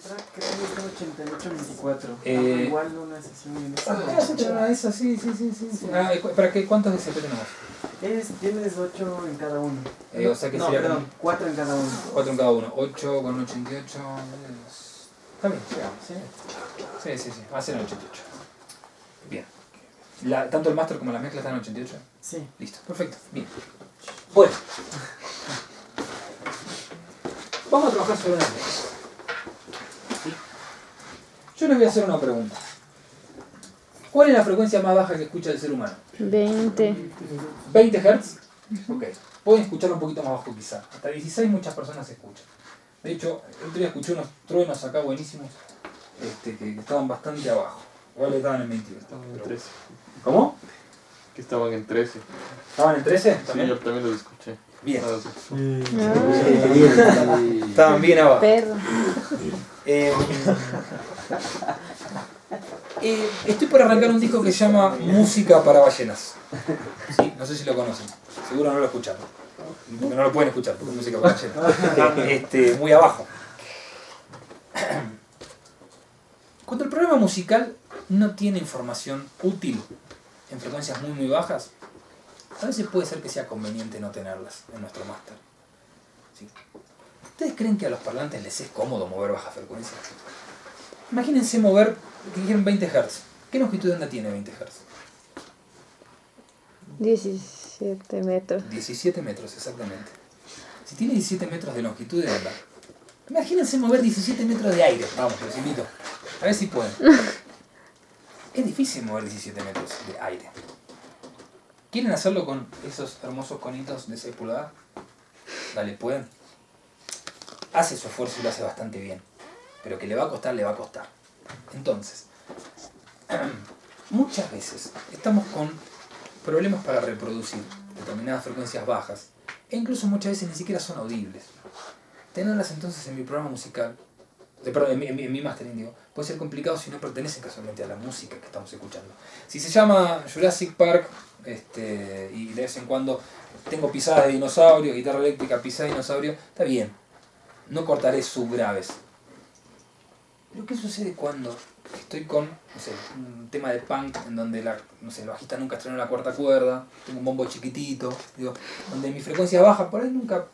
track creo que está 8824. Igual no es así muy bien. ¿Has hecho una de esas? Sí. ¿Para qué? ¿Cuántos de CP tenemos? Tienes 8 en cada uno. O sea que sería perdón, 4 en cada uno. 4 en cada uno. 8 con 88. Está bien, llegamos. Sí. Va a ser en 88. Bien. ¿Tanto el máster como la mezcla están en 88? Sí. Listo, perfecto. Bien. Bueno. Vamos a trabajar sobre una mezcla. Yo les voy a hacer una pregunta. ¿Cuál es la frecuencia más baja que escucha el ser humano? 20. ¿20 Hz? Ok. Pueden escucharlo un poquito más bajo quizá. Hasta 16 muchas personas escuchan. De hecho, el otro día escuché unos truenos acá buenísimos que estaban bastante abajo. Igual estaban en 22. Estaban en 13. ¿Cómo? Que estaban en 13. ¿Estaban en 13? Sí, ¿También? yo también los escuché. Bien. Ay, Estaban bien abajo. perro. Estoy por arrancar un disco que se llama Música para Ballenas. ¿Sí? No sé si lo conocen. Seguro no lo escucharon. Porque no lo pueden escuchar, porque es música para ballenas. Muy abajo. Cuando el programa musical no tiene información útil en frecuencias muy bajas, a veces puede ser que sea conveniente no tenerlas en nuestro máster. ¿Sí? ¿Ustedes creen que a los parlantes les es cómodo mover bajas frecuencias? Imagínense mover, que dijeron 20 Hz. ¿Qué longitud de onda tiene 20 Hz? 17 metros. 17 metros, exactamente. Si tiene 17 metros de longitud de onda, imagínense mover 17 metros de aire. Vamos, los invito. A ver si pueden. Es difícil mover 17 metros de aire. ¿Quieren hacerlo con esos hermosos conitos de 6 pulgadas? Dale, pueden. Hace su esfuerzo y lo hace bastante bien. Pero que le va a costar, le va a costar. Entonces, muchas veces estamos con problemas para reproducir determinadas frecuencias bajas. E incluso muchas veces ni siquiera son audibles. Tenerlas entonces en mi programa musical, perdón, en mi mastering, digo, puede ser complicado si no pertenecen casualmente a la música que estamos escuchando. Si se llama Jurassic Park, y de vez en cuando tengo pisadas de dinosaurio, guitarra eléctrica, pisada de dinosaurio, está bien. No cortaré subgraves. Pero ¿qué sucede cuando estoy con, no sé, un tema de punk en donde el bajista nunca estrenó la cuarta cuerda, tengo un bombo chiquitito, digo, donde mi frecuencia baja, por ahí nunca,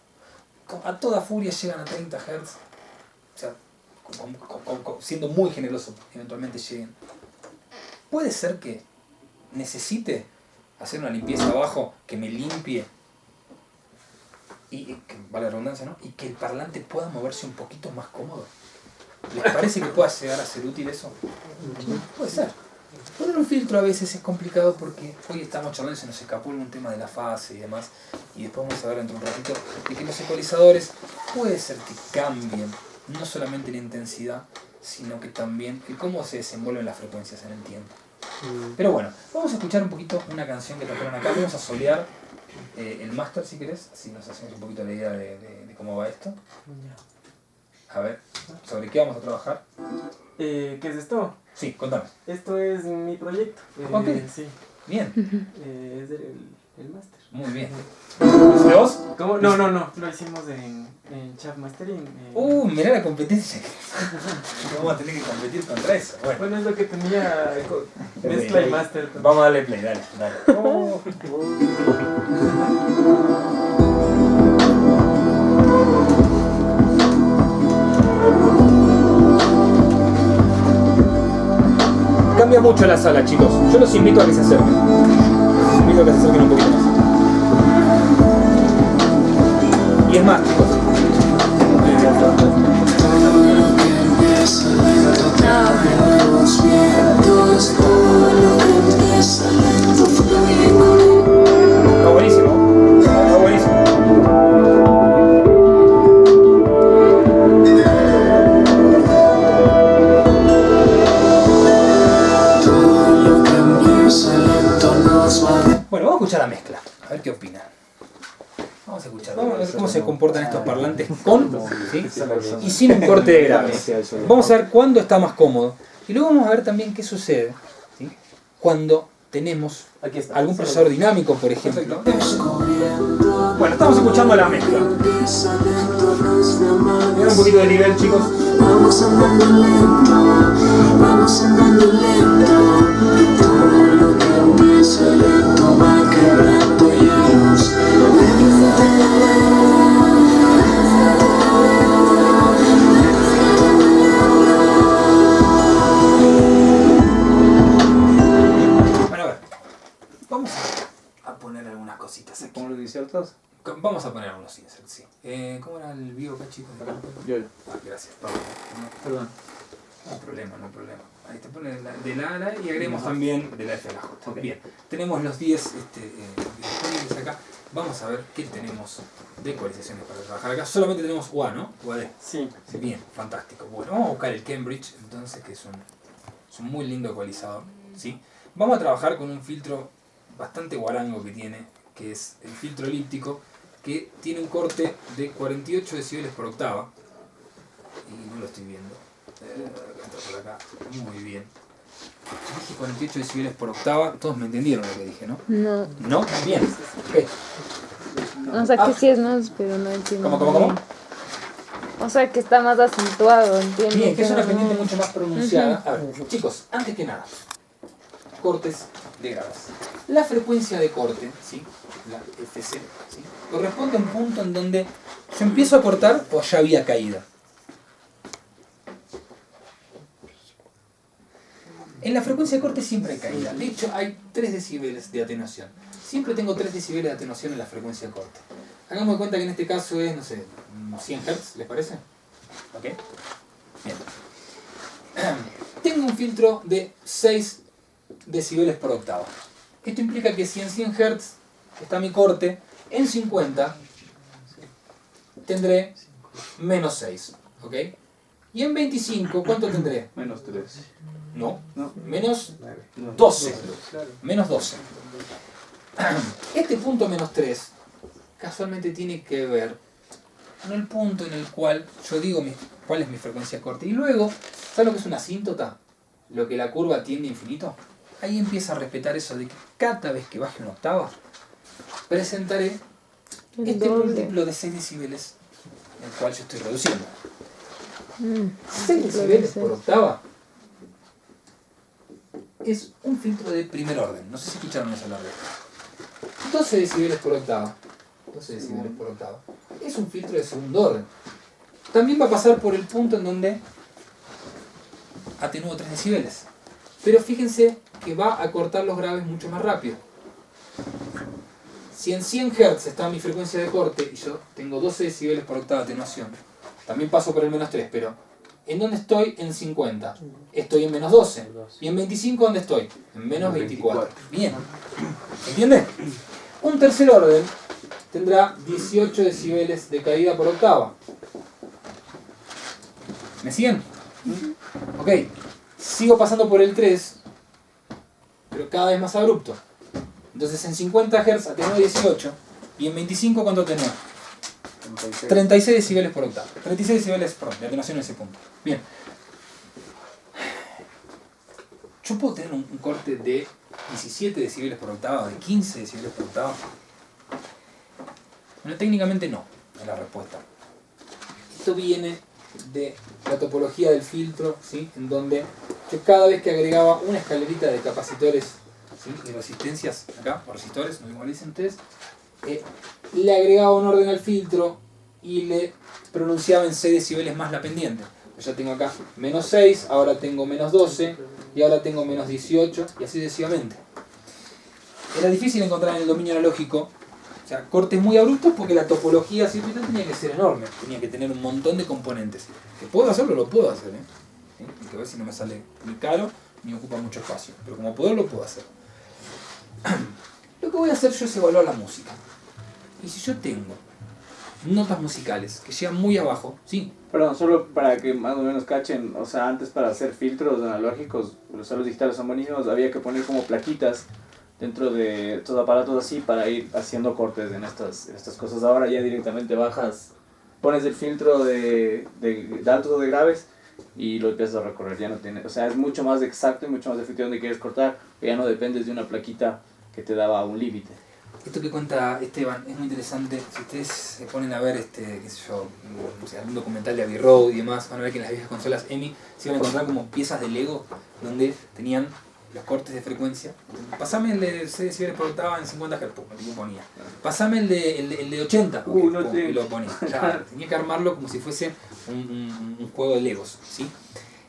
a toda furia llegan a 30 Hz, o sea, siendo muy generoso, eventualmente lleguen. Puede ser que necesite hacer una limpieza abajo que me limpie, y que vale la redundancia, ¿no? Y que el parlante pueda moverse un poquito más cómodo. ¿Les parece que pueda llegar a ser útil eso? Puede ser. Poner un filtro a veces es complicado porque hoy estamos charlando y se nos escapó algún tema de la fase y demás, y después vamos a ver dentro de un ratito de que los ecualizadores puede ser que cambien no solamente la intensidad, sino que también el cómo se desenvuelven las frecuencias en el tiempo. Pero bueno, vamos a escuchar un poquito una canción que tocaron acá. Vamos a solear el máster si querés, así nos hacemos un poquito la idea de cómo va esto. A ver, ¿sobre qué vamos a trabajar? ¿Qué es esto? Sí, contame. Esto es mi proyecto. Ok. Sí. Bien. Es el máster. Muy bien. ¿Es de vos? ¿Cómo? No. Lo hicimos en Chat Mastering. Mirá la competencia. Vamos a tener que competir contra eso. Bueno, es lo que tenía mezcla y máster. Vamos a darle play, dale. Cambia mucho la sala, chicos. Yo los invito a que se acerquen. Los invito a que se acerquen un poquito más. Y es más, chicos. Está buenísimo. Está buenísimo. Bueno, vamos a escuchar la mezcla, a ver qué opinan. Vamos a escuchar, vamos a ver cómo se comportan estos parlantes con, ¿sí? Y sin un corte de graves. Vamos a ver cuándo está más cómodo. Y luego vamos a ver también qué sucede, ¿sí? Cuando tenemos algún procesador dinámico, por ejemplo. Bueno, estamos escuchando la mezcla. Vean un poquito de nivel, chicos. Vamos andando lento, vamos andando lento. Todo lo que empieza lento va quebrando hielos. Bueno, a ver, vamos a poner algunas cositas aquí. ¿Cómo los insertos? Vamos a poner algunos inserts, sí. ¿Cómo era el vivo acá, chicos? Yo. Ah, gracias, Pablo. Perdón. No hay problema, no hay problema. Ahí te pone de la A a la y agregamos también de la F a la J. Ok. Bien, tenemos los 10 disponibles acá. Vamos a ver qué tenemos de ecualizaciones para trabajar acá. Solamente tenemos UA, ¿no? UAD. Sí. Bien, fantástico. Bueno, vamos a buscar el Cambridge, entonces, que es un muy lindo ecualizador. ¿Sí? Vamos a trabajar con un filtro bastante guarango que tiene, que es el filtro elíptico, que tiene un corte de 48 decibeles por octava. Y no lo estoy viendo. Por acá. Muy bien. Dije 48 decibeles por octava. Todos me entendieron lo que dije, ¿no? No. ¿No? Bien. Ok. O sea que sí es más, pero no entiendo. ¿Cómo? bien. O sea que está más acentuado, entiendo. Bien, que es una pero no. pendiente mucho más pronunciada. A ver, chicos, antes que nada, cortes de graves. La frecuencia de corte, ¿sí? La FC, ¿sí? Corresponde a un punto en donde yo empiezo a cortar o ya había caída. En la frecuencia de corte siempre hay caída. De hecho, hay 3 decibeles de atenuación. Siempre tengo 3 decibeles de atenuación en la frecuencia de corte. Hagamos de cuenta que en este caso es, no sé, 100 Hz, ¿les parece? ¿Ok? Bien. Tengo un filtro de 6 decibeles por octava. Esto implica que si en 100 Hz está mi corte, en 50 tendré menos 6. ¿Ok? Y en 25, ¿cuánto tendré? Menos 3. No, No. menos No. 12. Menos 12. Este punto menos 3 casualmente tiene que ver con el punto en el cual yo digo cuál es mi frecuencia de corte. Y luego, ¿sabes lo que es una asíntota? Lo que la curva tiende a infinito. Ahí empieza a respetar eso de que cada vez que baje una octava, presentaré El este doble. múltiplo de 6 decibeles, el cual yo estoy reduciendo. 6 sí, decibeles puede por ser. octava es un filtro de primer orden. No sé si escucharon eso hablar de esto. 12 decibeles por octava. 12 decibeles por octava. Es un filtro de segundo orden. También va a pasar por el punto en donde atenúo 3 decibeles. Pero fíjense que va a cortar los graves mucho más rápido. Si en 100 Hz está mi frecuencia de corte y yo tengo 12 decibeles por octava de atenuación, también paso por el menos 3, pero ¿en dónde estoy? En 50. Estoy en menos 12. ¿Y en 25 dónde estoy? En menos 24. Bien. ¿Entiende? Un tercer orden tendrá 18 decibeles de caída por octava. ¿Me siguen? Ok. Sigo pasando por el 3, pero cada vez más abrupto. Entonces en 50 Hz atenúo 18 y en 25 ¿cuánto atenúo? 36 decibeles por octava. 36 decibeles de atenuación en ese punto. Bien. Yo puedo tener un corte de 17 decibeles por octava, de 15 decibeles por octava. Bueno, técnicamente no, es la respuesta. Esto viene de la topología del filtro, ¿sí? En donde yo cada vez que agregaba una escalerita de capacitores, ¿sí? De resistencias, acá, o resistores, no igual dicen ustedes, le agregaba un orden al filtro y le pronunciaba en 6 decibeles más la pendiente. Pues ya tengo acá menos 6, ahora tengo menos 12 y ahora tengo menos 18 y así sucesivamente. Era difícil encontrar en el dominio analógico, o sea, cortes muy abruptos porque la topología circuital tenía que ser enorme, tenía que tener un montón de componentes. ¿Que puedo hacerlo? Lo puedo hacer, ¿Sí? Hay que ver si no me sale muy caro ni ocupa mucho espacio, pero como poder lo puedo hacer. Lo que voy a hacer yo es evaluar la música. Y si yo tengo notas musicales que llegan muy abajo, sí, Perdón, solo para que más o menos cachen, o sea, antes para hacer filtros analógicos, los salos digitales son buenísimos, había que poner como plaquitas dentro de estos aparatos así para ir haciendo cortes en estas cosas. Ahora ya directamente bajas, pones el filtro de altos o de graves y lo empiezas a recorrer, ya no tiene, o sea, es mucho más exacto y mucho más efectivo donde quieres cortar, que ya no dependes de una plaquita que te daba un límite. Esto que cuenta Esteban es muy interesante. Si ustedes se ponen a ver qué sé yo, algún documental de Abbey Road y demás, van a ver que en las viejas consolas EMI se van a encontrar como piezas de Lego donde tenían los cortes de frecuencia. Pasame el de 6 decibeles por octava en 50 Hz, y lo ponía. Pasame el de 80, y lo ponía. Ya, tenía que armarlo como si fuese un juego de Legos, ¿sí?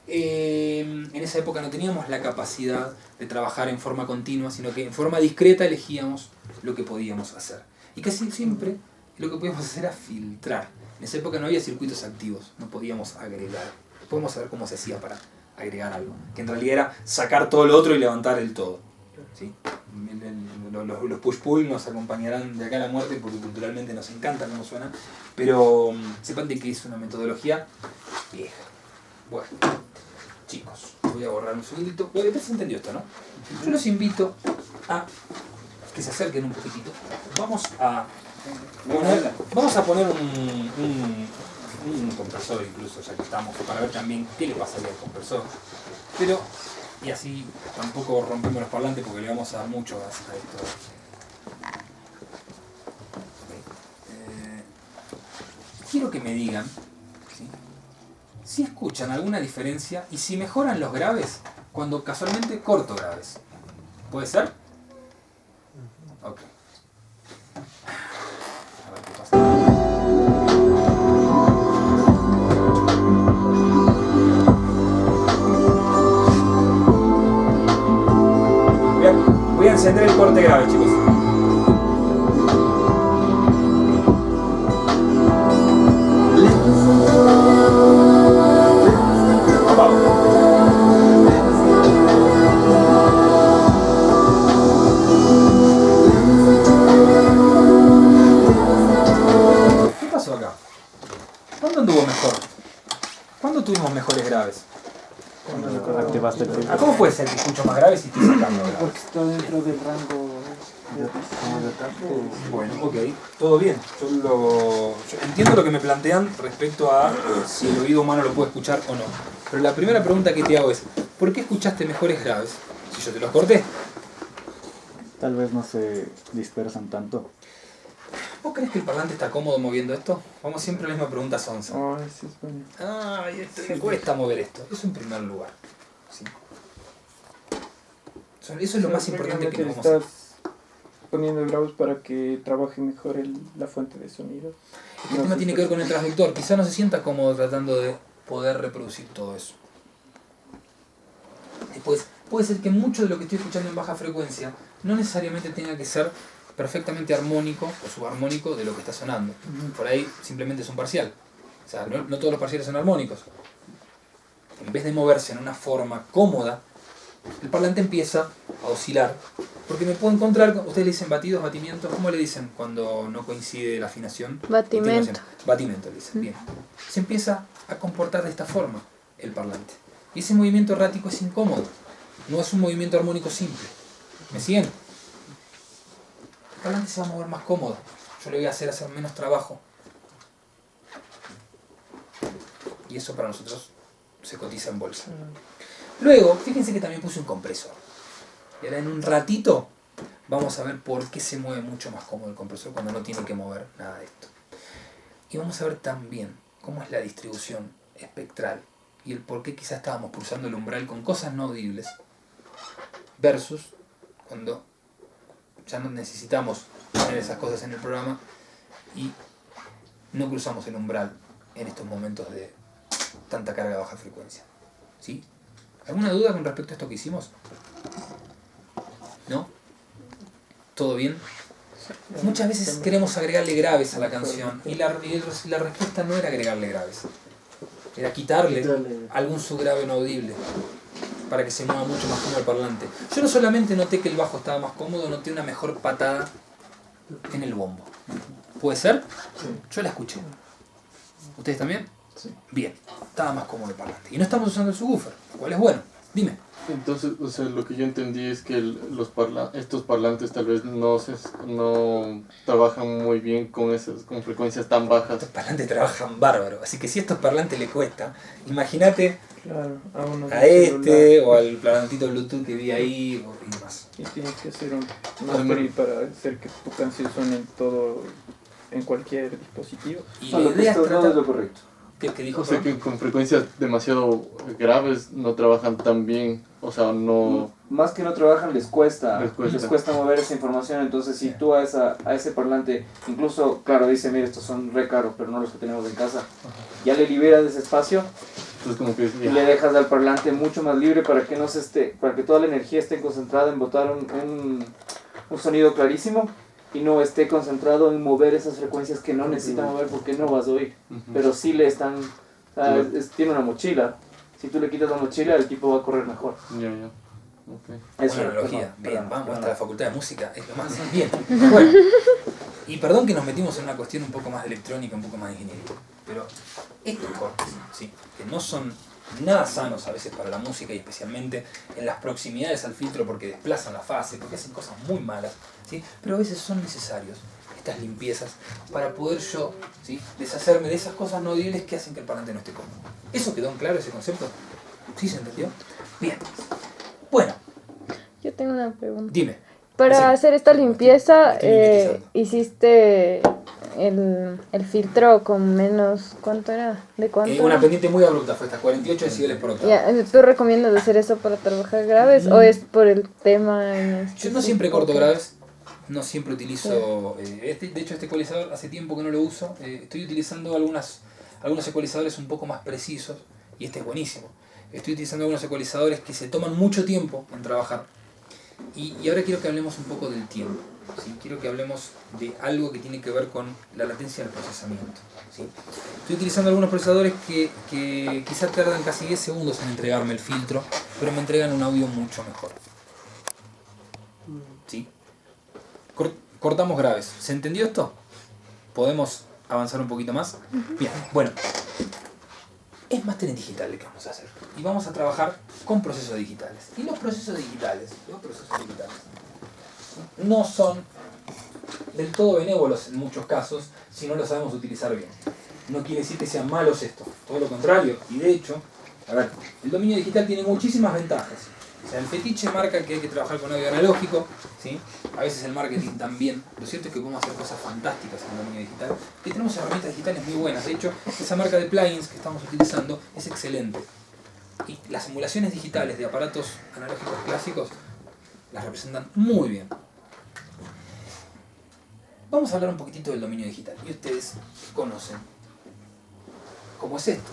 En esa época no teníamos la capacidad de trabajar en forma continua, sino que en forma discreta elegíamos lo que podíamos hacer. Y casi siempre lo que podíamos hacer era filtrar. En esa época no había circuitos activos, no podíamos agregar. Podemos saber cómo se hacía para agregar algo, que en realidad era sacar todo lo otro y levantar el todo, ¿sí? Los push-pull nos acompañarán de acá a la muerte porque culturalmente nos encanta cómo suenan, pero sepan de que es una metodología vieja. Bueno, chicos, voy a borrar un segundito. Bueno, ya se entendió esto, ¿no? Yo los invito a que se acerquen un poquitito. Vamos a poner un compresor incluso, ya que estamos, para ver también qué le pasaría al compresor. Pero, y así tampoco rompemos los parlantes porque le vamos a dar mucho gas a esto. Quiero que me digan, ¿sí?, si escuchan alguna diferencia y si mejoran los graves cuando casualmente corto graves. ¿Puede ser? Ok. A ver qué pasa. Voy a encender el corte grave, chicos. ¿Qué pasó acá? ¿Cuándo anduvo mejor? ¿Cuándo tuvimos mejores graves? Activaste el filtro. ¿Cómo puede ser que escucho más graves y estoy sacando graves? Porque está dentro del rango de ataque. Bueno, ok, todo bien. Yo entiendo lo que me plantean respecto a si el oído humano lo puede escuchar o no. Pero la primera pregunta que te hago es, ¿por qué escuchaste mejores graves si yo te los corté? Tal vez no se dispersan tanto. ¿Vos crees que el parlante está cómodo moviendo esto? Vamos siempre a la misma pregunta sonsa. Ay, sí, es bueno. Ay, me cuesta mover esto. Eso en primer lugar. ¿Sí? Eso es lo más importante que vamos a hacer. Estás poniendo graves para que trabaje mejor la fuente de sonido. El tema tiene que ver con el transductor. Quizá no se sienta cómodo tratando de poder reproducir todo eso. Después, puede ser que mucho de lo que estoy escuchando en baja frecuencia no necesariamente tenga que ser perfectamente armónico o subarmónico de lo que está sonando. Por ahí simplemente es un parcial. O sea, no todos los parciales son armónicos. En vez de moverse en una forma cómoda, el parlante empieza a oscilar. Porque me puedo encontrar, ustedes le dicen batidos, batimientos, ¿cómo le dicen cuando no coincide la afinación? Batimento. Batimento le dicen, bien. Se empieza a comportar de esta forma el parlante. Y ese movimiento errático es incómodo. No es un movimiento armónico simple. ¿Me siguen? El parlante se va a mover más cómodo. Yo le voy a hacer menos trabajo. Y eso para nosotros se cotiza en bolsa. Luego, fíjense que también puse un compresor. Y ahora en un ratito vamos a ver por qué se mueve mucho más cómodo el compresor cuando no tiene que mover nada de esto. Y vamos a ver también cómo es la distribución espectral y el por qué quizás estábamos cruzando el umbral con cosas no audibles versus cuando ya no necesitamos tener esas cosas en el programa y no cruzamos el umbral en estos momentos de tanta carga a baja frecuencia. ¿Sí? ¿Alguna duda con respecto a esto que hicimos? ¿No? ¿Todo bien? Muchas veces queremos agregarle graves a la canción y la respuesta no era agregarle graves. Era quitarle algún subgrave no audible para que se mueva mucho más cómodo el parlante. Yo no solamente noté que el bajo estaba más cómodo, noté una mejor patada en el bombo. ¿Puede ser? Sí. Yo la escuché. ¿Ustedes también? Sí. Bien, estaba más cómodo el parlante. Y no estamos usando el subwoofer, lo cual es bueno. Dime. Entonces, o sea, lo que yo entendí es que estos parlantes tal vez no trabajan muy bien con frecuencias tan bajas. Estos parlantes trabajan bárbaro, así que si a estos parlantes le cuesta, imagínate Claro, a uno a del este celular. o al parlantito Bluetooth que vi ahí y demás. Y tienes que hacer un mastery para hacer que tu canción suene en cualquier dispositivo. Y Solo la que idea es esto no es tratar... lo correcto. ¿Qué dijo? O sea, perdón? que con frecuencias demasiado graves no trabajan tan bien. O sea, no... Más que no trabajan, les cuesta Les cuesta. mover esa información. Entonces, si tú a ese parlante, incluso, claro, dice, mira, estos son re caros, pero no los que tenemos en casa, ya le liberas ese espacio Entonces como que... y le dejas al parlante mucho más libre para que para que toda la energía esté concentrada en botar un sonido clarísimo y no esté concentrado en mover esas frecuencias que no necesita mover porque no vas a oír. Ujú. Pero sí le están... o sea, tiene una mochila. Si tú le quitas la mochila, el tipo va a correr mejor. Ya. Ok. Eso, Buena analogía. perdón, Bien, perdón, vamos perdón. hasta la facultad de música, es lo más. Bien. Bueno. Y perdón que nos metimos en una cuestión un poco más electrónica, un poco más de ingeniería. Pero estos cortes, ¿sí? Que no son nada sanos a veces para la música y especialmente en las proximidades al filtro porque desplazan la fase, porque hacen cosas muy malas, ¿sí? Pero a veces son necesarios estas limpiezas para poder yo, ¿sí? Deshacerme de esas cosas no audibles que hacen que el parlante no esté cómodo. ¿Eso quedó en claro, ese concepto? ¿Sí se entendió? Bien. Bueno, Yo tengo una pregunta. dime. Para Sí. hacer esta limpieza, Estoy mimetizando. hiciste el filtro con menos... ¿Cuánto era? ¿De cuánto? Una pendiente muy abrupta fue esta, 48 decibeles por octavo. Ya, ¿tú recomiendas hacer eso para trabajar graves o es por el tema? Yo no siempre corto graves, no siempre utilizo... de hecho, este ecualizador hace tiempo que no lo uso. Estoy utilizando algunos ecualizadores un poco más precisos y este es buenísimo. Estoy utilizando algunos ecualizadores que se toman mucho tiempo en trabajar. Y ahora quiero que hablemos un poco del tiempo. ¿Sí? Quiero que hablemos de algo que tiene que ver con la latencia del procesamiento. ¿Sí? Estoy utilizando algunos procesadores que quizás tardan casi 10 segundos en entregarme el filtro, pero me entregan un audio mucho mejor. ¿Sí? Cortamos graves. ¿Se entendió esto? ¿Podemos avanzar un poquito más? Bien, bueno. Es mastering digital el que vamos a hacer. Y vamos a trabajar con procesos digitales. Y los procesos digitales no son del todo benévolos en muchos casos si no lo sabemos utilizar bien. No quiere decir que sean malos estos, todo lo contrario. Y de hecho, a ver, el dominio digital tiene muchísimas ventajas. O sea, el fetiche marca que hay que trabajar con audio analógico, ¿sí? A veces el marketing también. Lo cierto es que podemos hacer cosas fantásticas en el dominio digital. Que tenemos herramientas digitales muy buenas. De hecho, esa marca de plugins que estamos utilizando es excelente. Y las simulaciones digitales de aparatos analógicos clásicos las representan muy bien. Vamos a hablar un poquitito del dominio digital. Y ustedes conocen cómo es esto.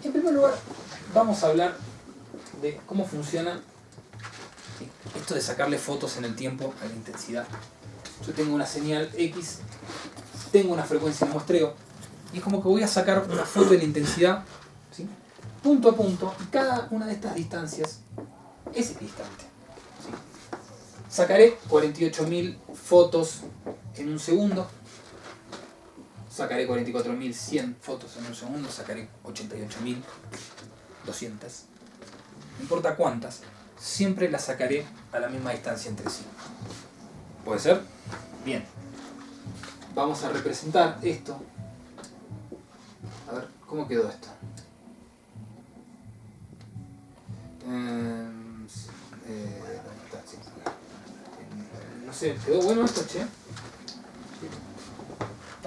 En primer lugar, vamos a hablar de cómo funciona esto de sacarle fotos en el tiempo a la intensidad. Yo tengo una señal X, tengo una frecuencia de muestreo, y es como que voy a sacar una foto de la intensidad, ¿sí? Punto a punto, y cada una de estas distancias es equidistante. ¿Sí? Sacaré 48.000 fotos en un segundo, sacaré 44.100 fotos en un segundo, sacaré 88.200. No importa cuántas, siempre las sacaré a la misma distancia entre sí. ¿Puede ser? Bien. Vamos a representar esto. A ver, ¿cómo quedó esto? ¿Dónde está? Sí. No sé, ¿quedó bueno esto, che?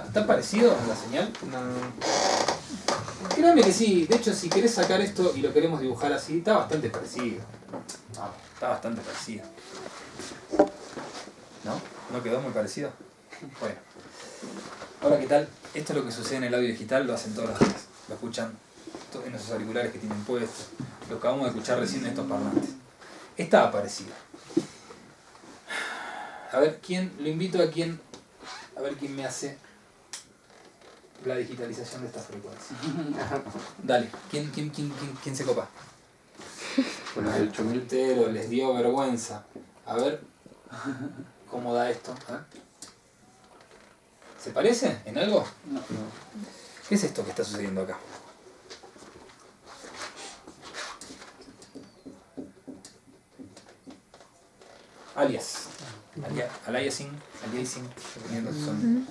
¿Está parecido a la señal? No. Créame que sí, de hecho si querés sacar esto y lo queremos dibujar así, está bastante parecido. Está bastante parecido. ¿No? ¿No quedó muy parecido? Bueno. Ahora, ¿qué tal? Esto es lo que sucede en el audio digital, lo hacen todos los días. Lo escuchan en esos auriculares que tienen puestos. Lo acabamos de escuchar recién en estos parlantes. Estaba parecido. A ver, lo invito a quién me hace la digitalización de esta frecuencia. Dale, ¿quién se copa? Con los 8.000. Entero, les dio vergüenza. A ver cómo da esto. ¿Se parece en algo? No. ¿Qué es esto que está sucediendo acá? aliasing, dependiendo si son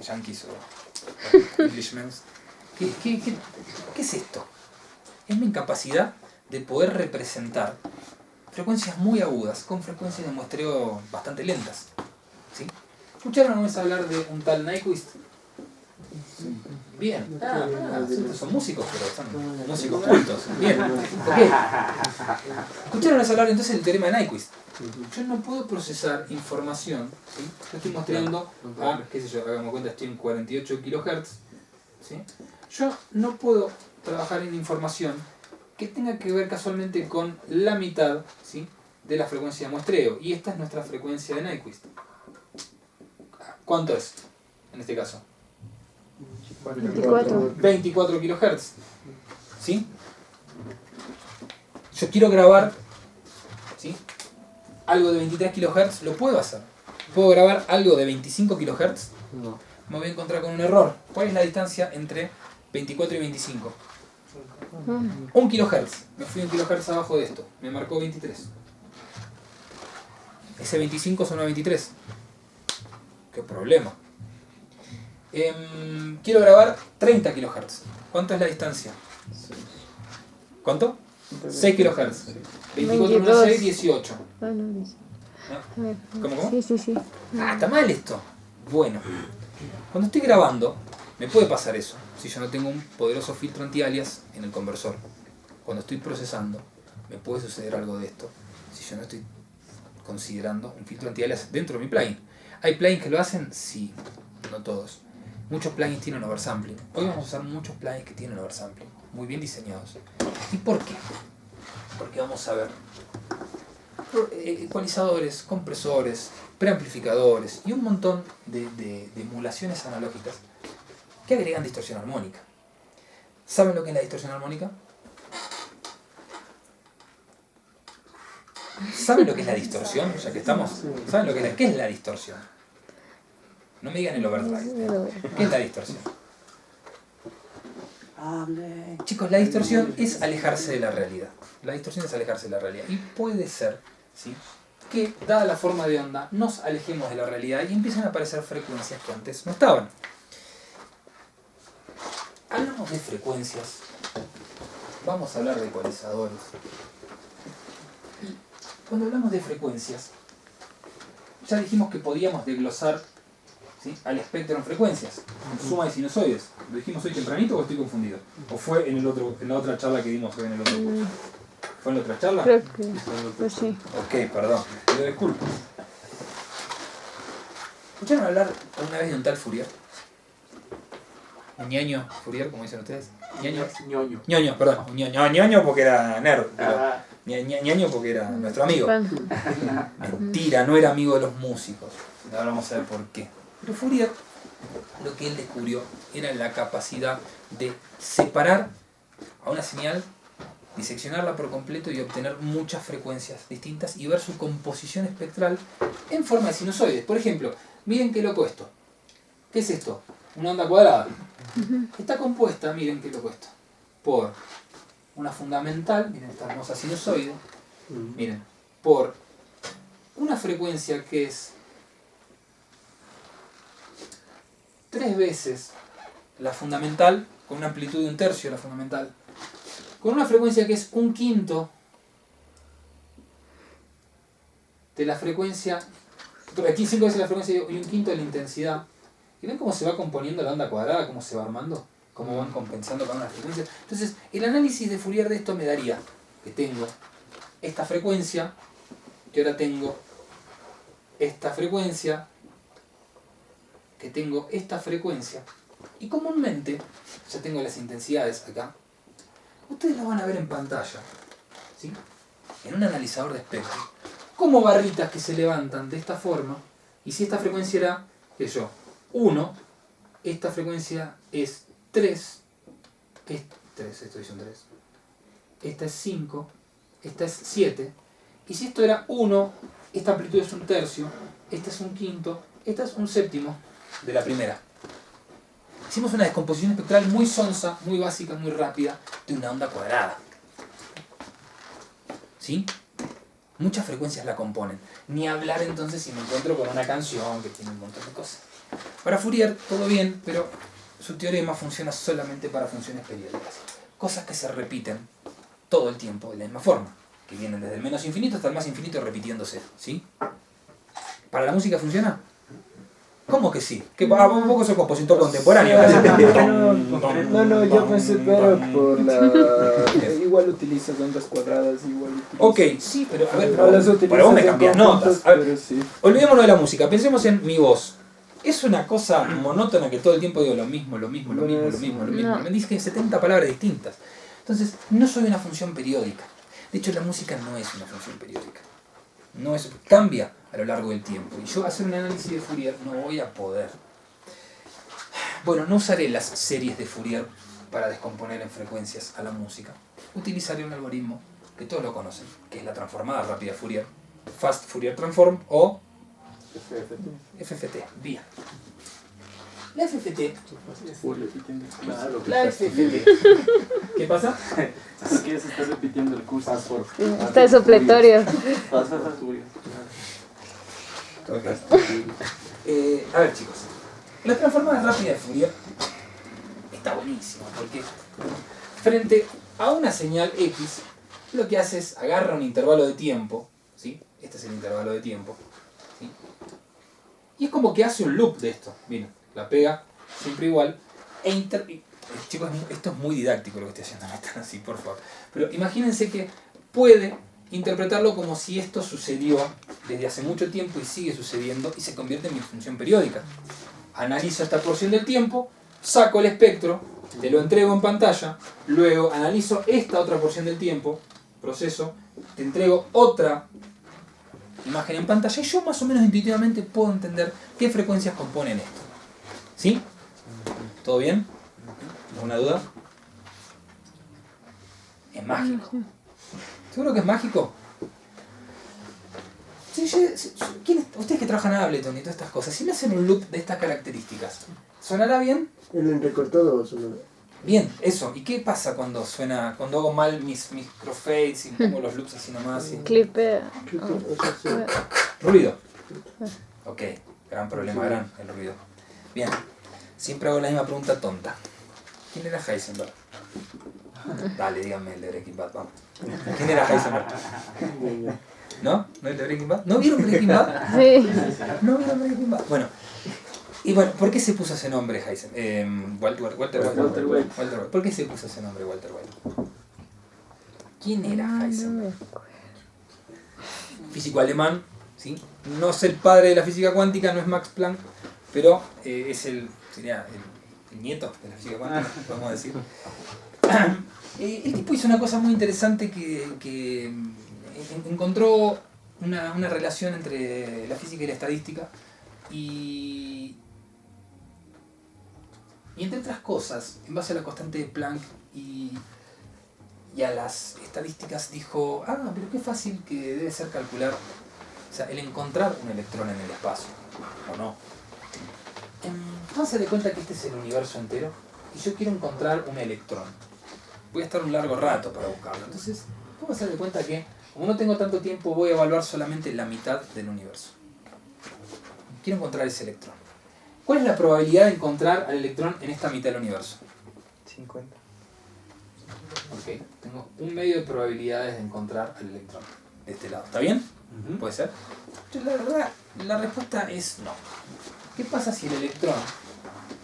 yankees o englishmen. ¿Qué es esto? Es mi incapacidad de poder representar frecuencias muy agudas con frecuencias de muestreo bastante lentas. ¿Sí? ¿Escucharon una vez hablar de un tal Nyquist? Bien. Son músicos, pero son músicos cultos. Bien. Okay. ¿Escucharon una vez hablar entonces del teorema de Nyquist? Yo no puedo procesar información. ¿Sí? Yo estoy mostrando qué sé yo, hagamos cuenta, estoy en 48 kHz. ¿Sí? Yo no puedo trabajar en información que tenga que ver casualmente con la mitad, ¿sí?, de la frecuencia de muestreo. Y esta es nuestra frecuencia de Nyquist. ¿Cuánto es en este caso? 24 kHz. ¿Sí? Yo quiero grabar, ¿sí?, algo de 23 kHz, lo puedo hacer. ¿Puedo grabar algo de 25 kHz? No. Me voy a encontrar con un error. ¿Cuál es la distancia entre 24 y 25? 1 kHz. Me fui 1 kHz abajo de esto. Me marcó 23. Ese 25 sonó a 23. ¿Qué problema? Quiero grabar 30 kHz. ¿Cuánto es la distancia? ¿Cuánto? 6 kHz. 24 menos 6, 18. Ah, no, dice. A ver, ¿Cómo? Sí. Está mal esto. Bueno, cuando estoy grabando, me puede pasar eso si yo no tengo un poderoso filtro anti-alias en el conversor. Cuando estoy procesando, me puede suceder algo de esto si yo no estoy considerando un filtro anti-alias dentro de mi plugin. ¿Hay plugins que lo hacen? Sí, no todos. Muchos plugins tienen oversampling. Hoy vamos a usar muchos plugins que tienen oversampling, muy bien diseñados. ¿Y por qué? Porque vamos a ver ecualizadores, compresores, preamplificadores y un montón de emulaciones analógicas que agregan distorsión armónica. ¿Saben lo que es la distorsión armónica? ¿Saben lo que es la distorsión? Ya que estamos, ¿saben lo que es qué es la distorsión? No me digan el overdrive. ¿Qué es la distorsión? Chicos, la distorsión es alejarse de la realidad. La distorsión es alejarse de la realidad. Y puede ser, ¿sí?, que, dada la forma de onda, nos alejemos de la realidad y empiezan a aparecer frecuencias que antes no estaban. Hablamos de frecuencias. Vamos a hablar de ecualizadores. Y cuando hablamos de frecuencias, ya dijimos que podíamos desglosar, ¿sí?, al espectro en frecuencias, suma de sinusoides. ¿Lo dijimos hoy tempranito o estoy confundido? ¿O fue en la otra charla que dimos hoy en el otro curso? ¿Fue en la otra charla? Creo que pues sí. Ok, perdón, pido disculpas. ¿Escucharon hablar alguna vez de un tal Fourier? Un ñaño Fourier, como dicen ustedes. Ñoño, perdón. Un ñoño porque era nerd. Ñaño porque era nuestro amigo. Mentira, no era amigo de los músicos. Ahora vamos a ver por qué. Pero Fourier, lo que él descubrió era la capacidad de separar a una señal, diseccionarla por completo y obtener muchas frecuencias distintas y ver su composición espectral en forma de sinusoides. Por ejemplo, miren qué loco esto. ¿Qué es esto? Una onda cuadrada. Está compuesta, miren qué loco esto, por una fundamental, miren esta hermosa sinusoide, miren, por una frecuencia que es 3 veces la fundamental, con una amplitud de 1/3 la fundamental, con una frecuencia que es 1/5 de la frecuencia, aquí 5 veces la frecuencia y 1/5 de la intensidad. ¿Y ven cómo se va componiendo la onda cuadrada? ¿Cómo se va armando? ¿Cómo van compensando cada una de las frecuencias? Entonces, el análisis de Fourier de esto me daría que tengo esta frecuencia, que ahora tengo esta frecuencia, que tengo esta frecuencia, y comúnmente, ya tengo las intensidades acá, ustedes las van a ver en pantalla, ¿sí?, en un analizador de espectro, como barritas que se levantan de esta forma, y si esta frecuencia era, qué sé yo, 1, esta frecuencia es 3, esto es un 3, esta es 5, esta es 7, y si esto era 1, esta amplitud es 1/3, esta es 1/5, esta es 1/7 de la primera. Hicimos una descomposición espectral muy sonsa, muy básica, muy rápida, de una onda cuadrada. ¿Sí? Muchas frecuencias la componen. Ni hablar entonces si me encuentro con una canción que tiene un montón de cosas. Para Fourier todo bien, pero su teorema funciona solamente para funciones periódicas. Cosas que se repiten todo el tiempo de la misma forma, que vienen desde el menos infinito hasta el más infinito repitiéndose, ¿sí? ¿Para la música funciona? ¿Cómo que sí? ¿Que un poco soy compositor contemporáneo? No, yo pensé, pero por la... igual utilizas ondas cuadradas, igual utilizas... Ok, sí, pero a ver, No las utilizas pero vos me en cambias conjuntos, notas. A ver, pero sí. olvidémonos de la música, pensemos en mi voz. Es una cosa monótona que todo el tiempo digo lo mismo. No. Me dije 70 palabras distintas. Entonces, no soy una función periódica. De hecho, la música no es una función periódica. No es, cambia a lo largo del tiempo. Y yo hacer un análisis de Fourier no voy a poder. Bueno, no usaré las series de Fourier para descomponer en frecuencias a la música. Utilizaré un algoritmo que todos lo conocen, que es la transformada rápida Fourier, Fast Fourier Transform o FFT. Bien. La FFT. Claro, La FFT. ¿Qué pasa? Es que se está repitiendo el curso. Está supletorio. A ver, chicos. La transformada rápida de Fourier está buenísima porque frente a una señal X, lo que hace es agarra un intervalo de tiempo, ¿sí? Este es el intervalo de tiempo, ¿sí? Y es como que hace un loop de esto. Miren, la pega siempre igual. Chicos, esto es muy didáctico lo que estoy haciendo, no están así, por favor. Pero imagínense que puede interpretarlo como si esto sucedió desde hace mucho tiempo y sigue sucediendo y se convierte en mi función periódica. Analizo esta porción del tiempo, saco el espectro, te lo entrego en pantalla, luego analizo esta otra porción del tiempo, proceso, te entrego otra imagen en pantalla y yo más o menos intuitivamente puedo entender qué frecuencias componen esto. ¿Sí? ¿Todo bien? ¿Alguna duda? Es mágico. ¿Seguro que es mágico? Sí, ustedes que trabajan en Ableton y todas estas cosas, si me hacen un loop de estas características, ¿sonará bien? En el recortado sonará. Bien, eso. ¿Y qué pasa cuando suena, cuando hago mal mis crossfades y pongo los loops así nomás? Clipea. Ruido. Ok, gran problema, el ruido. Bien, siempre hago la misma pregunta tonta. ¿Quién era Heisenberg? Dale, díganme el de Breaking Bad, vamos. ¿Quién era Heisenberg? ¿No? ¿No es el de Breaking Bad? ¿No vieron Breaking Bad? Sí. ¿No vieron Breaking Bad? Bueno, y bueno, ¿por qué se puso ese nombre Heisenberg? Walter White. ¿Por qué se puso ese nombre Walter White? ¿Quién era Heisenberg? Físico alemán, ¿sí? No es el padre de la física cuántica, no es Max Planck, pero sería el nieto de la física cuántica, podemos decir. El tipo hizo una cosa muy interesante que encontró una relación entre la física y la estadística y entre otras cosas, en base a la constante de Planck y a las estadísticas dijo, pero qué fácil que debe ser calcular, o sea, el encontrar un electrón en el espacio, ¿o no? Vamos a dar cuenta que este es el universo entero y yo quiero encontrar un electrón. Voy a estar un largo rato para buscarlo. Entonces, vamos a dar cuenta que, como no tengo tanto tiempo, voy a evaluar solamente la mitad del universo. Quiero encontrar ese electrón. ¿Cuál es la probabilidad de encontrar al electrón en esta mitad del universo? 50. Ok, tengo un medio de probabilidades de encontrar al electrón de este lado. ¿Está bien? ¿Puede ser? Entonces, la verdad, la respuesta es no. ¿Qué pasa si el electrón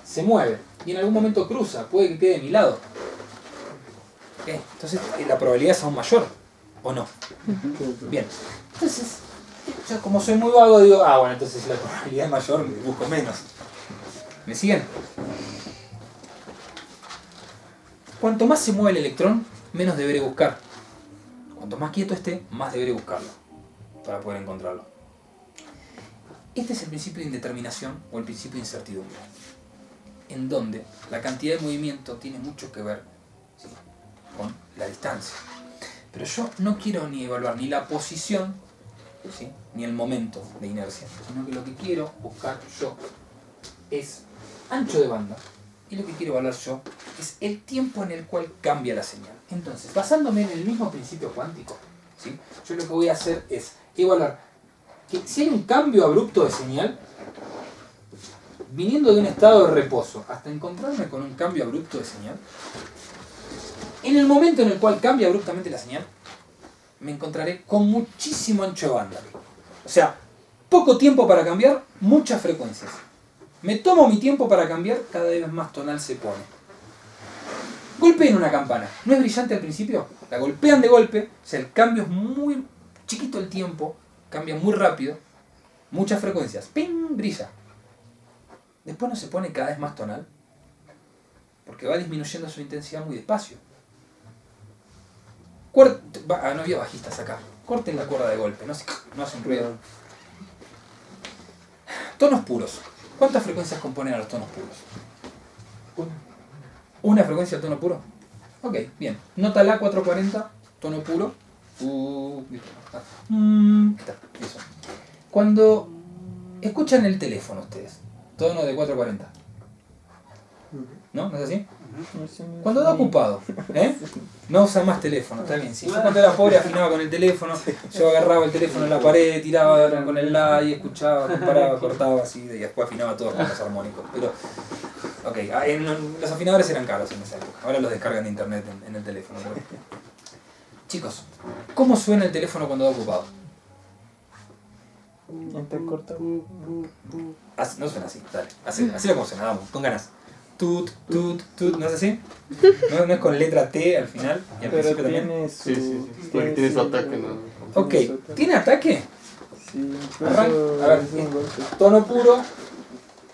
se mueve y en algún momento cruza? Puede que quede de mi lado. ¿Okay? Entonces la probabilidad es aún mayor, ¿o no? Bien. Entonces, yo como soy muy vago digo, bueno, entonces si la probabilidad es mayor, busco menos. ¿Me siguen? Cuanto más se mueve el electrón, menos deberé buscar. Cuanto más quieto esté, más deberé buscarlo para poder encontrarlo. Este es el principio de indeterminación o el principio de incertidumbre, en donde la cantidad de movimiento tiene mucho que ver, ¿sí?, con la distancia. Pero yo no quiero ni evaluar ni la posición, ¿sí?, ni el momento de inercia, sino que lo que quiero buscar yo es ancho de banda, y lo que quiero evaluar yo es el tiempo en el cual cambia la señal. Entonces, basándome en el mismo principio cuántico, ¿sí?, yo lo que voy a hacer es evaluar que si hay un cambio abrupto de señal, viniendo de un estado de reposo hasta encontrarme con un cambio abrupto de señal, en el momento en el cual cambia abruptamente la señal, me encontraré con muchísimo ancho de banda. O sea, poco tiempo para cambiar, muchas frecuencias. Me tomo mi tiempo para cambiar, cada vez más tonal se pone. Golpeen una campana. ¿No es brillante al principio? La golpean de golpe, o sea, el cambio es muy chiquito el tiempo, cambia muy rápido, muchas frecuencias. ¡Ping! Brilla. Después no se pone cada vez más tonal, porque va disminuyendo su intensidad muy despacio. No había bajistas acá. Corten la cuerda de golpe, no hace un ruido. Tonos puros. ¿Cuántas frecuencias componen a los tonos puros? ¿Una frecuencia de tono puro? Ok, bien. Nota La 440, tono puro. Eso. Cuando escuchan el teléfono ustedes, tono de 440. ¿No? ¿No es así? Cuando da ocupado, no usa más teléfono, está bien. Si yo cuando era pobre afinaba con el teléfono, yo agarraba el teléfono en la pared, tiraba con el la y escuchaba, comparaba, cortaba así, y después afinaba todo con los armónicos. Pero, ok, los afinadores eran caros en esa época, ahora los descargan de internet en el teléfono. Pero... Chicos, ¿cómo suena el teléfono cuando da ocupado? Intercortado. No suena así, dale, así como suena, vamos, con ganas. Tut, tut, tut, ¿no es así? No es con letra T al final y al Pero principio también. tiene su... Sí. Porque tiene su ataque, ¿no? Ok, ¿tiene ataque? Sí, A ver, tono puro,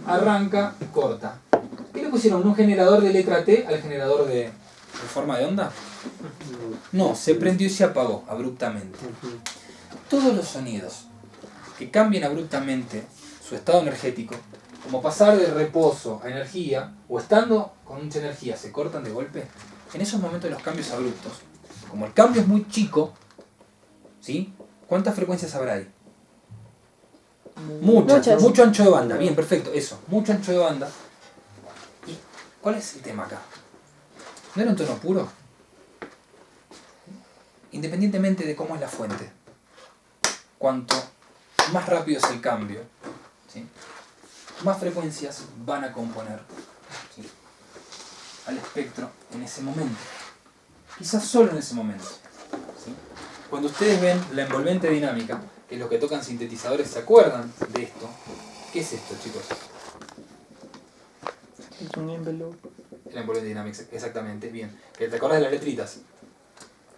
arranca, corta. ¿Qué le pusieron? ¿Un generador de letra T al generador de forma de onda? No, se prendió y se apagó abruptamente. Todos los sonidos que cambien abruptamente su estado energético, como pasar de reposo a energía, o estando con mucha energía, se cortan de golpe, en esos momentos los cambios abruptos, como el cambio es muy chico, ¿sí? ¿Cuántas frecuencias habrá ahí? Muchas. Mucho ancho de banda, bien, perfecto, eso, mucho ancho de banda. ¿Y cuál es el tema acá? ¿No era un tono puro? Independientemente de cómo es la fuente, cuanto más rápido es el cambio, ¿sí? Más frecuencias van a componer, ¿sí?, al espectro en ese momento. Quizás solo en ese momento, ¿sí? Cuando ustedes ven la envolvente dinámica, que es lo que tocan sintetizadores, ¿se acuerdan de esto? ¿Qué es esto, chicos? Es un envelope. La envolvente dinámica, exactamente, bien. ¿Te acordás de las letritas?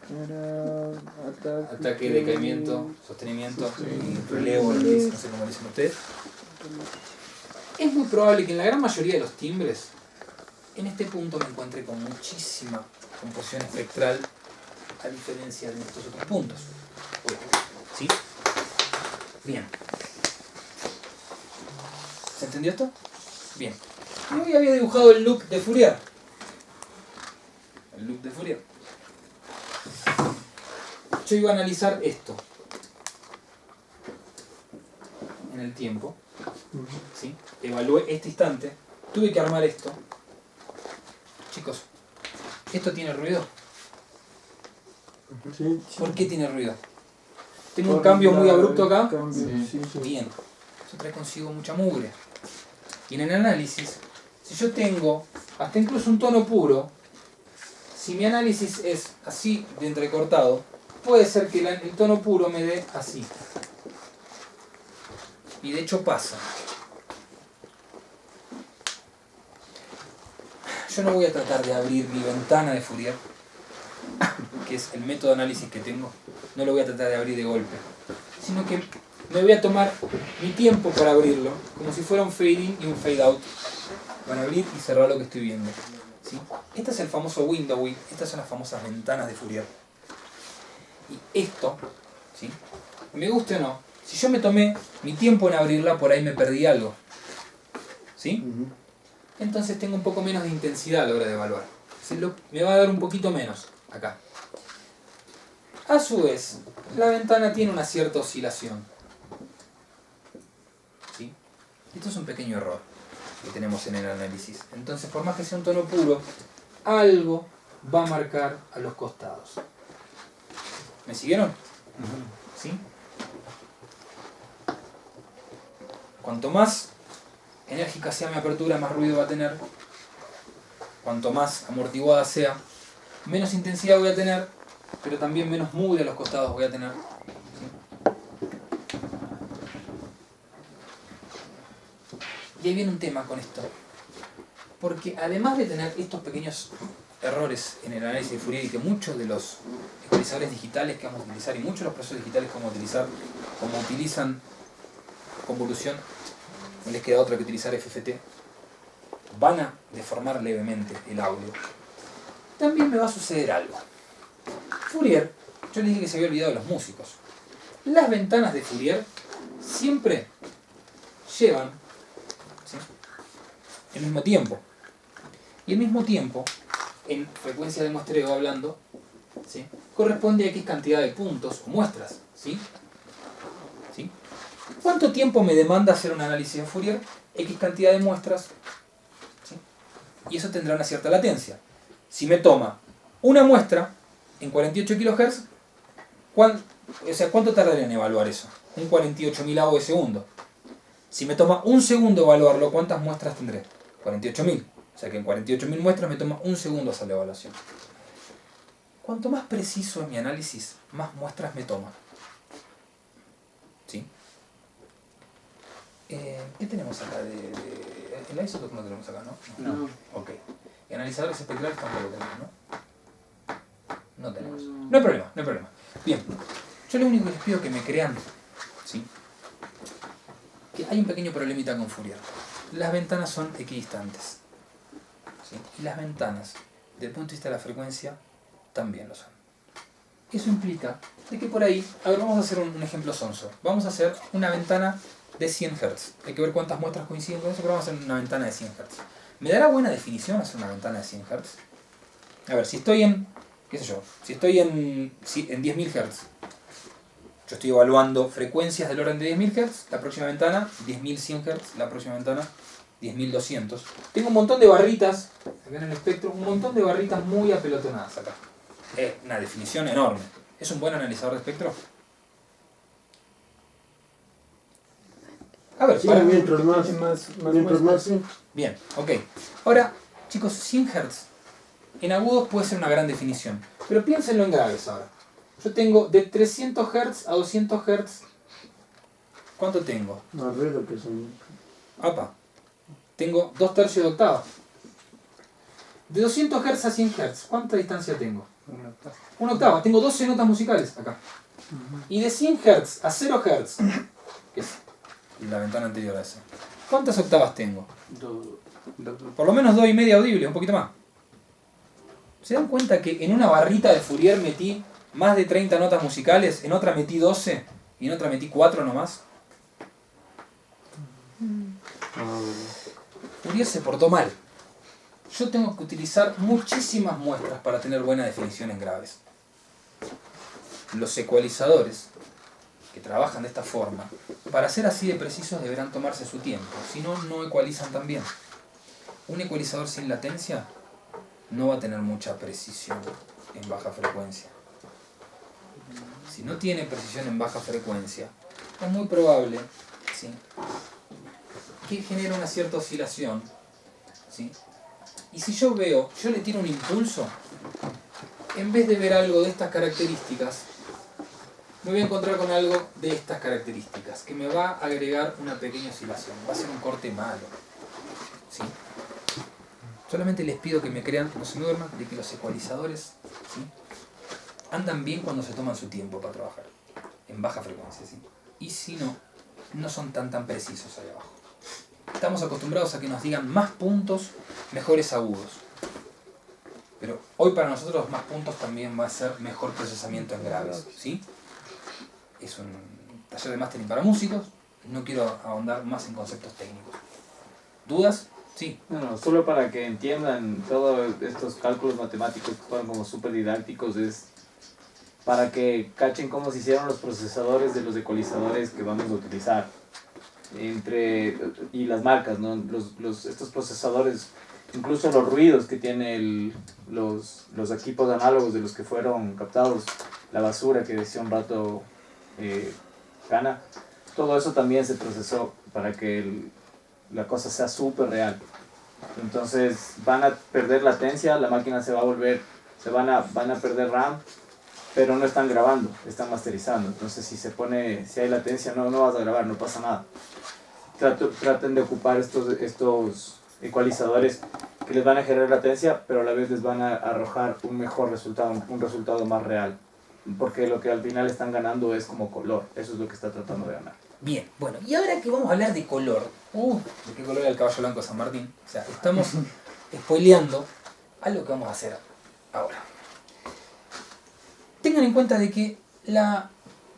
Era Ataque, decaimiento, sostenimiento, y relevo, no sé cómo dicen ustedes. Es muy probable que en la gran mayoría de los timbres, en este punto me encuentre con muchísima composición espectral, a diferencia de estos otros puntos. ¿Sí? Bien. ¿Se entendió esto? Bien. Yo hoy había dibujado el loop de Fourier. El loop de Fourier. Yo iba a analizar esto en el tiempo, ¿sí? Evalué este instante, tuve que armar esto. Chicos, ¿esto tiene ruido? Sí. ¿Por qué tiene ruido? ¿Tengo un cambio muy abrupto acá? Sí. Bien, eso trae consigo mucha mugre. Y en el análisis, si yo tengo hasta incluso un tono puro, si mi análisis es así de entrecortado, puede ser que el tono puro me dé así. Y de hecho pasa. Yo no voy a tratar de abrir mi ventana de Fourier, que es el método de análisis que tengo. No lo voy a tratar de abrir de golpe, sino que me voy a tomar mi tiempo para abrirlo, como si fuera un fade in y un fade out, para abrir y cerrar lo que estoy viendo, ¿sí? Este es el famoso windowing, estas son las famosas ventanas de Fourier. Y esto, ¿sí?, me guste o no, si yo me tomé mi tiempo en abrirla, por ahí me perdí algo, ¿sí? Entonces tengo un poco menos de intensidad a la hora de evaluar. Me va a dar un poquito menos acá. A su vez, la ventana tiene una cierta oscilación, ¿sí? Esto es un pequeño error que tenemos en el análisis. Entonces, por más que sea un tono puro, algo va a marcar a los costados. ¿Me siguieron? ¿Sí? Cuanto más enérgica sea mi apertura, más ruido va a tener. Cuanto más amortiguada sea, menos intensidad voy a tener, pero también menos mugre a los costados voy a tener. ¿Sí? Y ahí viene un tema con esto. Porque además de tener estos pequeños errores en el análisis de Fourier y que muchos de los ecualizadores digitales que vamos a utilizar y muchos de los procesos digitales que vamos a utilizar, como utilizan convolución, no les queda otra que utilizar FFT, van a deformar levemente el audio. También me va a suceder algo. Fourier, yo les dije que se había olvidado de los músicos. Las ventanas de Fourier siempre llevan, ¿sí?, el mismo tiempo. Y el mismo tiempo, en frecuencia de muestreo hablando, ¿sí?, corresponde a X cantidad de puntos o muestras. ¿Sí? ¿Sí? ¿Cuánto tiempo me demanda hacer un análisis de Fourier? X cantidad de muestras. ¿Sí? Y eso tendrá una cierta latencia. Si me toma una muestra en 48 kHz, ¿cuánto tardaría en evaluar eso? Un 48.000avo de segundo. Si me toma un segundo evaluarlo, ¿cuántas muestras tendré? 48.000. O sea que en 48.000 muestras me toma un segundo hacer la evaluación. Cuanto más preciso es mi análisis, más muestras me toma. ¿Sí? ¿Qué tenemos acá? El isotope no tenemos acá, ¿no? No. Ok. Y analizadores espectrales tampoco tenemos, ¿no? No tenemos. No hay problema, no hay problema. Bien. Yo lo único que les pido que me crean, ¿sí?, que hay un pequeño problemita con Fourier. Las ventanas son equidistantes. ¿Sí? Y las ventanas, desde el punto de vista de la frecuencia, también lo son. Eso implica de que por ahí, a ver, vamos a hacer un ejemplo sonso. Vamos a hacer una ventana de 100 Hz. Hay que ver cuántas muestras coinciden con eso, pero vamos a hacer una ventana de 100 Hz. ¿Me dará buena definición hacer una ventana de 100 Hz? A ver, si estoy en, qué sé yo, si estoy en 10.000 Hz, yo estoy evaluando frecuencias del orden de 10.000 Hz, la próxima ventana 10.100 Hz, la próxima ventana 10.200. Tengo un montón de barritas acá en el espectro, un montón de barritas muy apelotonadas acá. Una definición enorme. ¿Es un buen analizador de espectro? A ver, Sí, para. mientras más, Mientras más sí. Bien, ok. Ahora, chicos, 100 Hz en agudos puede ser una gran definición, pero piénsenlo en graves ahora. Yo tengo de 300 Hz a 200 Hz. ¿Cuánto tengo? Más ruido que son. Apa. Tengo 2/3 de octava. De 200 Hz a 100 Hz, ¿cuánta distancia tengo? Una octava. Tengo 12 notas musicales acá. Y de 100 Hz a 0 Hz, que es la ventana anterior a esa, ¿cuántas octavas tengo? Por lo menos 2,5 audibles, un poquito más. ¿Se dan cuenta que en una barrita de Fourier metí más de 30 notas musicales, en otra metí 12 y en otra metí 4 nomás? Fourier se portó mal. Yo tengo que utilizar muchísimas muestras para tener buena definición en graves. Los ecualizadores que trabajan de esta forma, para ser así de precisos deberán tomarse su tiempo, si no, no ecualizan tan bien. Un ecualizador sin latencia no va a tener mucha precisión en baja frecuencia. Si no tiene precisión en baja frecuencia, es muy probable, ¿sí?, que genere una cierta oscilación, ¿sí? Y si yo le tiro un impulso, en vez de ver algo de estas características, me voy a encontrar con algo de estas características, que me va a agregar una pequeña oscilación, va a ser un corte malo, ¿sí? Solamente les pido que me crean, no se me duerman, de que los ecualizadores, ¿sí?, andan bien cuando se toman su tiempo para trabajar, en baja frecuencia, ¿sí? Y si no, no son tan precisos ahí abajo. Estamos acostumbrados a que nos digan más puntos, mejores agudos. Pero hoy para nosotros más puntos también va a ser mejor procesamiento en graves, ¿sí? Es un taller de mastering para músicos, no quiero ahondar más en conceptos técnicos. ¿Dudas? Sí. No, solo para que entiendan todos estos cálculos matemáticos que fueron como súper didácticos, es para que cachen cómo se hicieron los procesadores de los ecualizadores que vamos a utilizar. Y las marcas, ¿no? Estos procesadores, incluso los ruidos que tienen los equipos análogos de los que fueron captados, la basura que decía un rato Cana, todo eso también se procesó para que la cosa sea súper real. Entonces van a perder latencia, la máquina se va a volver, van a perder RAM, pero no están grabando, están masterizando. Entonces si hay latencia no vas a grabar, no pasa nada. Traten de ocupar estos ecualizadores que les van a generar latencia, pero a la vez les van a arrojar un mejor resultado, un resultado más real. Porque lo que al final están ganando es como color, eso es lo que está tratando de ganar. Bien, bueno, y ahora que vamos a hablar de color, ¿de qué color era el caballo blanco de San Martín? O sea, estamos spoileando algo que vamos a hacer ahora. Tengan en cuenta de que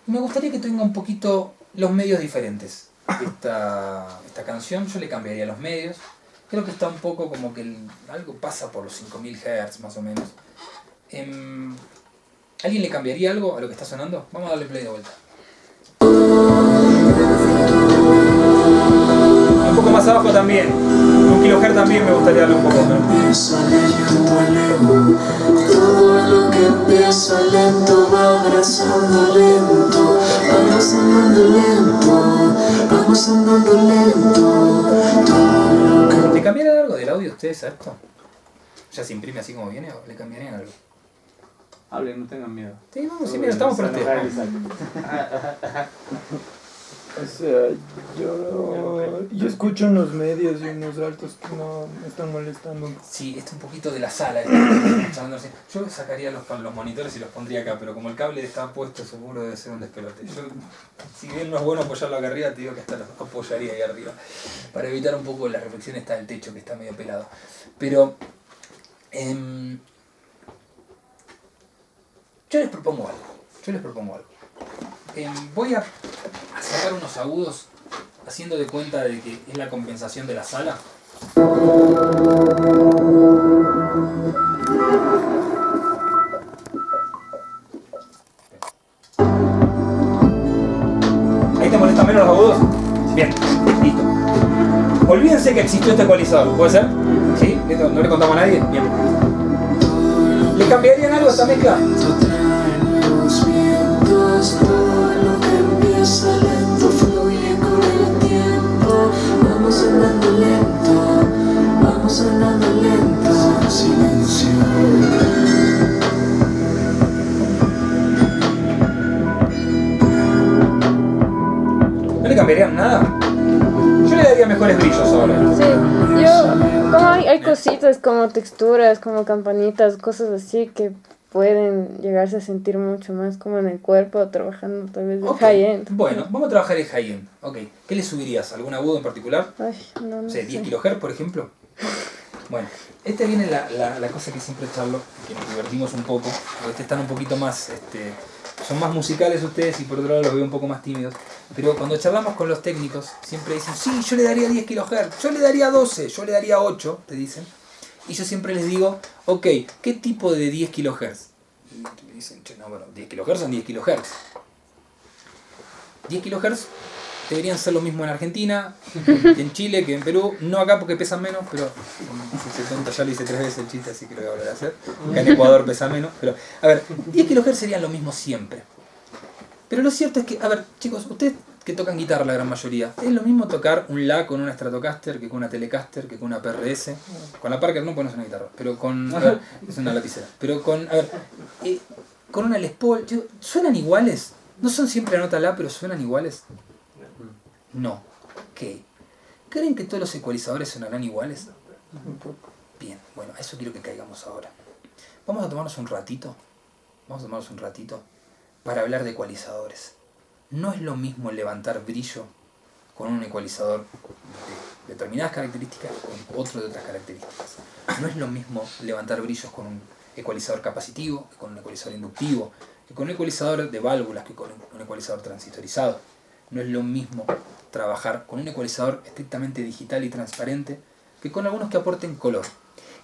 me gustaría que tenga un poquito los medios diferentes. Esta canción yo le cambiaría los medios. Creo que está un poco como que algo pasa por los 5000 Hz más o menos. ¿Alguien le cambiaría algo a lo que está sonando? Vamos a darle play de vuelta. Un poco más abajo también. 1 kHz también me gustaría darle un poco más. Todo lo que empieza lento va abrazando lento. Vamos andando lento, vamos andando lento. ¿Le cambiarían algo del audio ustedes a esto? ¿Ya se imprime así como viene o le cambiarían algo? Hablen, no tengan miedo. Sí, vamos, sí, mira, estamos para ustedes. O sea, yo escucho unos medios y unos altos que no me están molestando. Sí, esto un poquito de la sala. Yo sacaría los monitores y los pondría acá, pero como el cable está puesto, seguro debe ser un despelote. Yo, si bien no es bueno apoyarlo acá arriba, te digo que hasta lo apoyaría ahí arriba, para evitar un poco la reflexión esta del techo, que está medio pelado. Pero yo les propongo algo. Voy a sacar unos agudos haciendo de cuenta de que es la compensación de la sala. ¿Ahí te molestan menos los agudos? Bien, listo. Olvídense que existió este ecualizador, ¿puede ser? ¿Sí? ¿No le contamos a nadie? Bien. ¿Le cambiarían algo a esta mezcla? Todo lo que empieza lento fluye con el tiempo. Vamos andando lento, vamos andando lento. Silencio. ¿No le cambiarían nada? Yo le daría mejores brillos ahora. Sí, yo, como hay cositas como texturas, como campanitas, cosas así que pueden llegarse a sentir mucho más como en el cuerpo, trabajando tal vez en high-end. Bueno, vamos a trabajar en high-end. Ok. ¿Qué le subirías? ¿Algún agudo en particular? Ay, no O sea, sé. 10 kHz, por ejemplo. Bueno, viene la cosa que siempre charlo, que nos divertimos un poco, porque están un poquito más, son más musicales ustedes y por otro lado los veo un poco más tímidos. Pero cuando charlamos con los técnicos, siempre dicen, sí, yo le daría 10 kHz, yo le daría 12, yo le daría 8, te dicen. Y yo siempre les digo, ok, ¿qué tipo de 10 kHz? Y me dicen, che, no, bueno, 10 kHz son 10 kHz. 10 kHz deberían ser lo mismo en Argentina, que en Chile, que en Perú. No acá porque pesan menos, pero ese tonto ya lo hice 3 veces el chiste, así que lo voy a volver a hacer. Acá en Ecuador pesa menos, pero a ver, 10 kHz serían lo mismo siempre. Pero lo cierto es que, a ver, chicos, ustedes que tocan guitarra la gran mayoría, es lo mismo tocar un La con una Stratocaster que con una Telecaster, que con una PRS. Con la Parker no, pues no es una guitarra, pero con, a ver, es una lapicera. Pero con, a ver, con una Les Paul, ¿suenan iguales? ¿No son siempre la nota La, pero suenan iguales? No. ¿Qué? ¿Creen que todos los ecualizadores sonarán iguales? Bien, bueno, a eso quiero que caigamos ahora. Vamos a tomarnos un ratito para hablar de ecualizadores. No es lo mismo levantar brillo con un ecualizador de determinadas características con otro de otras características. No es lo mismo levantar brillos con un ecualizador capacitivo que con un ecualizador inductivo, que con un ecualizador de válvulas, que con un ecualizador transistorizado. No es lo mismo trabajar con un ecualizador estrictamente digital y transparente que con algunos que aporten color.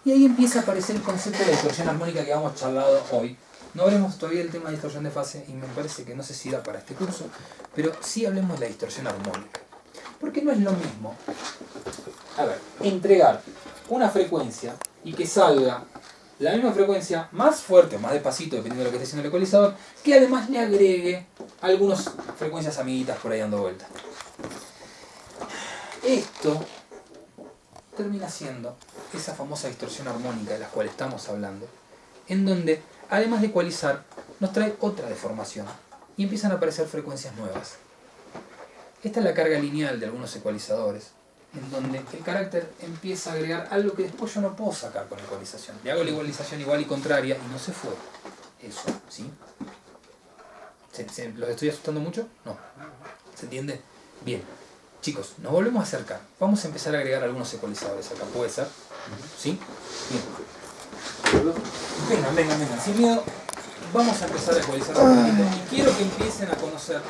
Y ahí empieza a aparecer el concepto de la distorsión armónica que hemos charlado hoy. No hablemos todavía del tema de distorsión de fase y me parece que no sé si da para este curso, pero sí hablemos de la distorsión armónica. Porque no es lo mismo, a ver, entregar una frecuencia y que salga la misma frecuencia más fuerte o más despacito, dependiendo de lo que esté haciendo el ecualizador, que además le agregue algunas frecuencias amiguitas por ahí dando vueltas. Esto termina siendo esa famosa distorsión armónica de la cual estamos hablando, en donde, además de ecualizar, nos trae otra deformación y empiezan a aparecer frecuencias nuevas. Esta es la carga lineal de algunos ecualizadores, en donde el carácter empieza a agregar algo que después yo no puedo sacar con la ecualización. Le hago la igualización igual y contraria y no se fue. Eso, ¿sí? ¿Los estoy asustando mucho? No. ¿Se entiende? Bien. Chicos, nos volvemos a acercar. Vamos a empezar a agregar algunos ecualizadores acá. ¿Puede ser? ¿Sí? Bien. Vengan. Sin miedo. Vamos a empezar a ecualizar un poquito. Y quiero que empiecen a conocer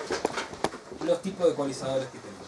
los tipos de ecualizadores que tenemos.